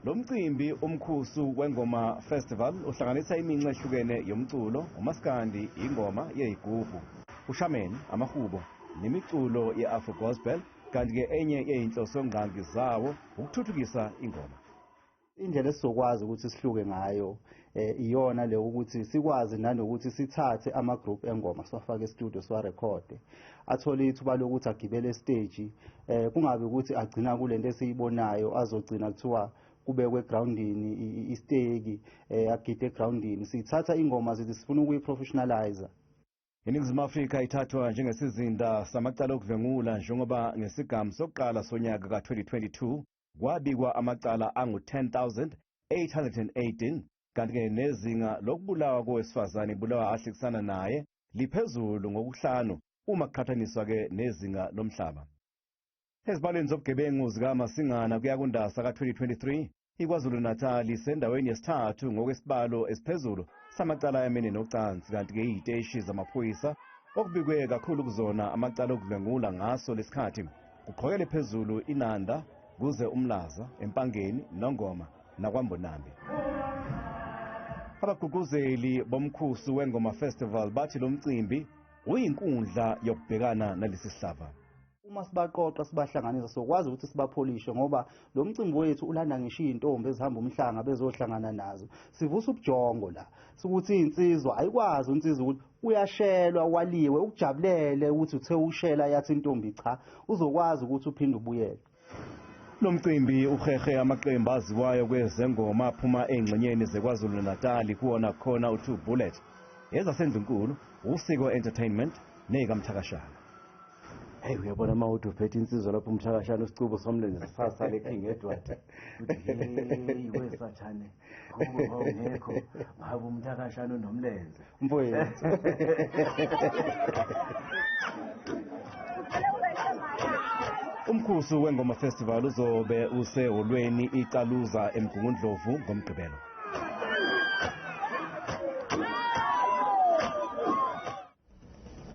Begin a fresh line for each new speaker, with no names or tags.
Lo mcimbi omkhusu wengoma festival uhlanganisa iminxa ehlukene yomculo, umaskandi, ingoma yezigubhu, ushameni, amahubo, nemiculo ye-Afro gospel, kanti ke enye yeyinhloso ngangi zawo ukuthuthukisa ingoma.
Indlela esizokwazi ukuthi sihluke ngayo iyona le ukuthi sikwazi nanokuthi sithathe ama-group engoma siwafake e-studio siwarekhode, athole ithuba lokuthi agibele stage, kungabe ukuthi agcina kulento esiyibonayo azogcina kuthiwa kubekwe groundini istegi agide groundini. Sithatha ingoma zithi sifuna ukuyi-professionalize.
INingizimu Afrika ithathwa njengesizinda samacala okudlwengula njengoba ngesigamu sokuqala sonyaka ka-2022 kwabikwa amacala angu-10,818 kanti ke nezinga lokubulawa kowesifazane bulawa ahlekisana naye liphezulu ngokuhlanu uma kuqhathaniswa ke nezinga lomhlaba. Ezibalweni zobugebengu zikaMasingana kuya kuNdasa ka-2023 iKwaZulu Natal isendaweni yesithathu ngokwesibalo esiphezulu samacala ayamene nocansi, kanti ke iziteshi zamaphoyisa okubikwe kakhulu kuzona amacala okudlwengula ngaso lesikhathi kuqhokele phezulu iNanda, kuze uMlaza, eMpangeni, Nongoma naKwambonambi. Abagqugquzeli bomkhusu wengoma festival bathi lo mcimbi uyinkundla yokubhekana nalesi sihlava.
Uma sibaqoqa sibahlanganisa sokwazi ukuthi sibapholishe ngoba lo mcimbi wethu ulanda ngisho izintombi ezihamba umhlanga bezohlangana nazo. Sivusa ubujongo la sokuthi insizwa ayikwazi insizwa ukuthi uyashelwa waliwe ukujabulele ukuthi uthe ushela yathi intombi cha uzokwazi ukuthi uphinde ubuyele.
Lo mcimbi uhehe amaqembu aziwayo kwezengoma aphuma engxenyeni zeKwaZulu Natal kuwona khona u2 Bullet, ezasendlunkulu, uSiko Entertainment nekamthakashana.
Hey uyabona mawuthi uphethe insizwa lapho umthakashana usicubo somlenze sasale eKing Edward. Hey wesathane. Ngoba ungekho ngabe umthakashana unomlenze.
Mfowethu.
Umkhusu wengoma festival uzobe usehholweni iCaluza Emgungundlovu ngomgqibelo.